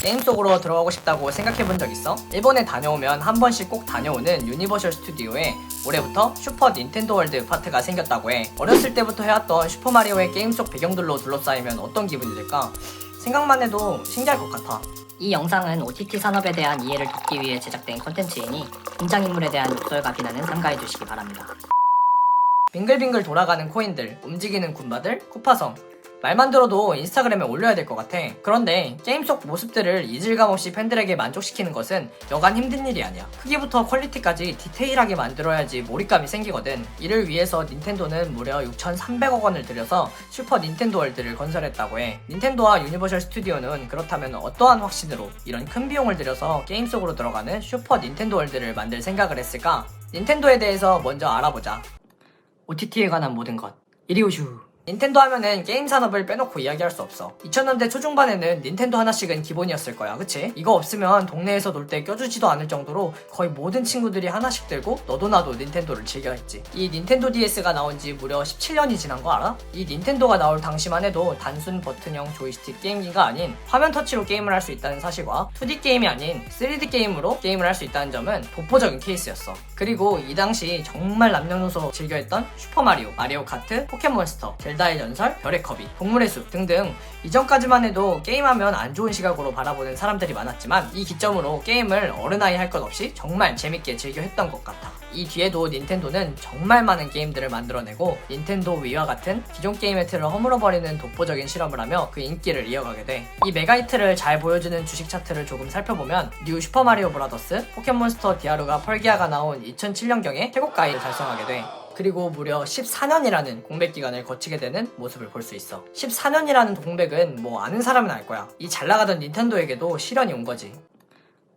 게임 속으로 들어가고 싶다고 생각해본 적 있어? 일본에 다녀오면 한 번씩 꼭 다녀오는 유니버셜 스튜디오에 올해부터 슈퍼 닌텐도 월드 파트가 생겼다고 해. 어렸을 때부터 해왔던 슈퍼마리오의 게임 속 배경들로 둘러싸이면 어떤 기분이 들까? 생각만 해도 신기할 것 같아. 이 영상은 OTT 산업에 대한 이해를 돕기 위해 제작된 콘텐츠이니 등장인물에 대한 욕설과 비난은 삼가해주시기 바랍니다. 빙글빙글 돌아가는 코인들, 움직이는 군바들, 쿠파성. 말만 들어도 인스타그램에 올려야 될 것 같아. 그런데 게임 속 모습들을 이질감 없이 팬들에게 만족시키는 것은 여간 힘든 일이 아니야. 크기부터 퀄리티까지 디테일하게 만들어야지 몰입감이 생기거든. 이를 위해서 닌텐도는 무려 6,300억 원을 들여서 슈퍼 닌텐도 월드를 건설했다고 해. 닌텐도와 유니버셜 스튜디오는 그렇다면 어떠한 확신으로 이런 큰 비용을 들여서 게임 속으로 들어가는 슈퍼 닌텐도 월드를 만들 생각을 했을까? 닌텐도에 대해서 먼저 알아보자. OTT에 관한 모든 것. 이리오슈. 닌텐도 하면은 게임 산업을 빼놓고 이야기할 수 없어. 2000년대 초중반에는 닌텐도 하나씩은 기본이었을 거야, 그치? 이거 없으면 동네에서 놀 때 껴주지도 않을 정도로 거의 모든 친구들이 하나씩 들고 너도 나도 닌텐도를 즐겨했지. 이 닌텐도 DS가 나온 지 무려 17년이 지난 거 알아? 이 닌텐도가 나올 당시만 해도 단순 버튼형 조이스틱 게임기가 아닌 화면 터치로 게임을 할 수 있다는 사실과 2D 게임이 아닌 3D 게임으로 게임을 할 수 있다는 점은 독보적인 케이스였어. 그리고 이 당시 정말 남녀노소 즐겨했던 슈퍼마리오, 마리오 카트, 포켓몬스터, 젤다의 전설, 별의 커비, 동물의 숲 등등 이전까지만 해도 게임하면 안 좋은 시각으로 바라보는 사람들이 많았지만 이 기점으로 게임을 어른아이 할 것 없이 정말 재밌게 즐겨 했던 것 같아. 이 뒤에도 닌텐도는 정말 많은 게임들을 만들어내고 닌텐도 위와 같은 기존 게임의 틀을 허물어버리는 독보적인 실험을 하며 그 인기를 이어가게 돼. 이 메가히트를 잘 보여주는 주식 차트를 조금 살펴보면 뉴 슈퍼마리오 브라더스, 포켓몬스터 디아루가 펄기아가 나온 2007년경에 최고가를 달성하게 돼. 그리고 무려 14년이라는 공백 기간을 거치게 되는 모습을 볼 수 있어. 14년이라는 공백은 뭐 아는 사람은 알 거야. 이 잘나가던 닌텐도에게도 시련이 온 거지.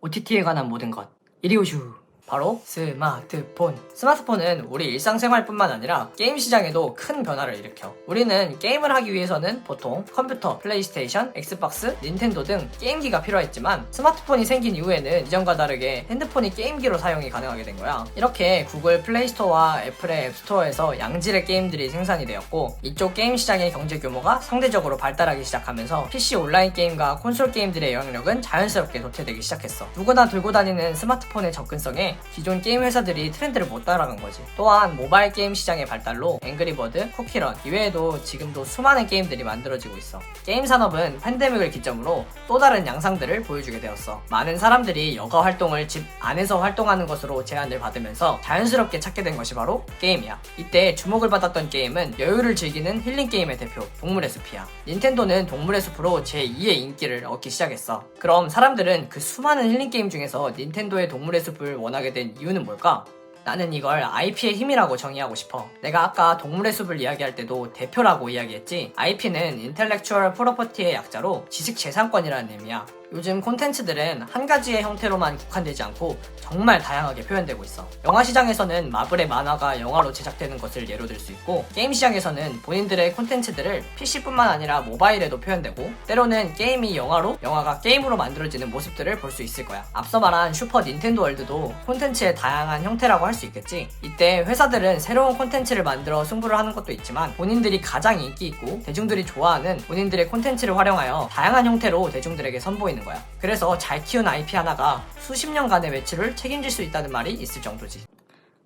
OTT에 관한 모든 것. 이리오슈. 바로 스마트폰. 스마트폰은 우리 일상생활뿐만 아니라 게임 시장에도 큰 변화를 일으켜. 우리는 게임을 하기 위해서는 보통 컴퓨터, 플레이스테이션, 엑스박스, 닌텐도 등 게임기가 필요했지만 스마트폰이 생긴 이후에는 이전과 다르게 핸드폰이 게임기로 사용이 가능하게 된 거야. 이렇게 구글 플레이스토어와 애플의 앱스토어에서 양질의 게임들이 생산이 되었고 이쪽 게임 시장의 경제 규모가 상대적으로 발달하기 시작하면서 PC 온라인 게임과 콘솔 게임들의 영향력은 자연스럽게 도태되기 시작했어. 누구나 들고 다니는 스마트폰의 접근성에 기존 게임 회사들이 트렌드를 못 따라간 거지. 또한 모바일 게임 시장의 발달로 앵그리버드, 쿠키런 이외에도 지금도 수많은 게임들이 만들어지고 있어. 게임 산업은 팬데믹을 기점으로 또 다른 양상들을 보여주게 되었어. 많은 사람들이 여가 활동을 집 안에서 활동하는 것으로 제한을 받으면서 자연스럽게 찾게 된 것이 바로 게임이야. 이때 주목을 받았던 게임은 여유를 즐기는 힐링 게임의 대표 동물의 숲이야. 닌텐도는 동물의 숲으로 제2의 인기를 얻기 시작했어. 그럼 사람들은 그 수많은 힐링 게임 중에서 닌텐도의 동물의 숲을 원하게 된 이유는 뭘까? 나는 이걸 IP의 힘이라고 정의하고 싶어. 내가 아까 동물의 숲을 이야기할 때도 대표라고 이야기했지. IP는 인텔렉추얼 프로퍼티의 약자로 지식재산권이라는 의미야. 요즘 콘텐츠들은 한 가지의 형태로만 국한되지 않고 정말 다양하게 표현되고 있어. 영화 시장에서는 마블의 만화가 영화로 제작되는 것을 예로 들 수 있고 게임 시장에서는 본인들의 콘텐츠들을 PC뿐만 아니라 모바일에도 표현되고 때로는 게임이 영화로, 영화가 게임으로 만들어지는 모습들을 볼 수 있을 거야. 앞서 말한 슈퍼 닌텐도 월드도 콘텐츠의 다양한 형태라고 할 수 있겠지. 이때 회사들은 새로운 콘텐츠를 만들어 승부를 하는 것도 있지만 본인들이 가장 인기 있고 대중들이 좋아하는 본인들의 콘텐츠를 활용하여 다양한 형태로 대중들에게 선보이는 거야. 그래서 잘 키운 IP 하나가 수십 년간의 매출을 책임질 수 있다는 말이 있을 정도지.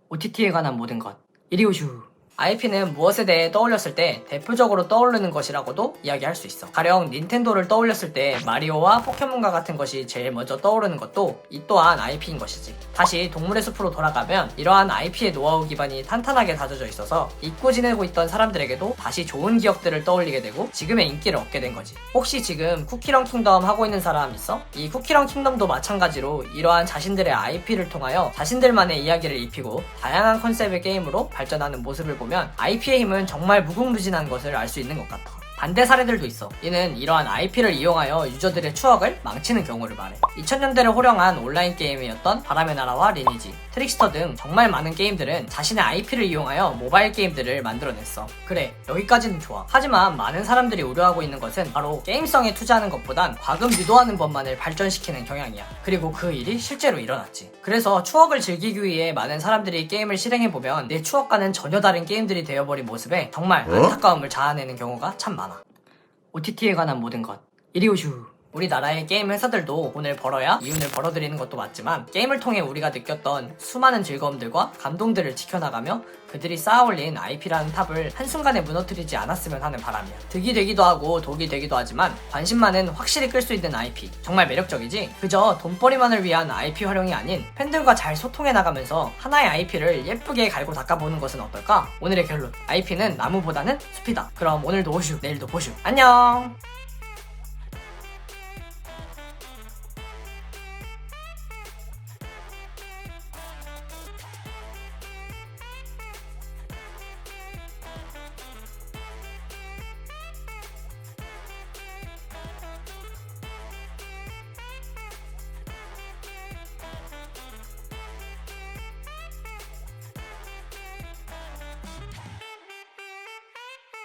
OTT에 관한 모든 것. 이리오슈. IP는 무엇에 대해 떠올렸을 때 대표적으로 떠오르는 것이라고도 이야기할 수 있어. 가령 닌텐도를 떠올렸을 때 마리오와 포켓몬과 같은 것이 제일 먼저 떠오르는 것도 이 또한 IP인 것이지. 다시 동물의 숲으로 돌아가면 이러한 IP의 노하우 기반이 탄탄하게 다져져 있어서 잊고 지내고 있던 사람들에게도 다시 좋은 기억들을 떠올리게 되고 지금의 인기를 얻게 된 거지. 혹시 지금 쿠키런 킹덤 하고 있는 사람 있어? 이 쿠키런 킹덤도 마찬가지로 이러한 자신들의 IP를 통하여 자신들만의 이야기를 입히고 다양한 컨셉의 게임으로 발전하는 모습을 보면 IP의 힘은 정말 무궁무진한 것을 알 수 있는 것 같아. 반대 사례들도 있어. 이는 이러한 IP를 이용하여 유저들의 추억을 망치는 경우를 말해. 2000년대를 호령한 온라인 게임이었던 바람의 나라와 리니지, 트릭스터 등 정말 많은 게임들은 자신의 IP를 이용하여 모바일 게임들을 만들어냈어. 그래, 여기까지는 좋아. 하지만 많은 사람들이 우려하고 있는 것은 바로 게임성에 투자하는 것보단 과금 유도하는 법만을 발전시키는 경향이야. 그리고 그 일이 실제로 일어났지. 그래서 추억을 즐기기 위해 많은 사람들이 게임을 실행해보면 내 추억과는 전혀 다른 게임들이 되어버린 모습에 정말 안타까움을 자아내는 경우가 참 많아. OTT에 관한 모든 것. 이리오슈. 우리나라의 게임 회사들도 돈을 벌어야 이윤을 벌어들이는 것도 맞지만 게임을 통해 우리가 느꼈던 수많은 즐거움들과 감동들을 지켜나가며 그들이 쌓아올린 IP라는 탑을 한순간에 무너뜨리지 않았으면 하는 바람이야. 득이 되기도 하고 독이 되기도 하지만 관심만은 확실히 끌 수 있는 IP. 정말 매력적이지? 그저 돈벌이만을 위한 IP 활용이 아닌 팬들과 잘 소통해 나가면서 하나의 IP를 예쁘게 갈고 닦아보는 것은 어떨까? 오늘의 결론. IP는 나무보다는 숲이다. 그럼 오늘도 오슈, 내일도 보슈. 안녕!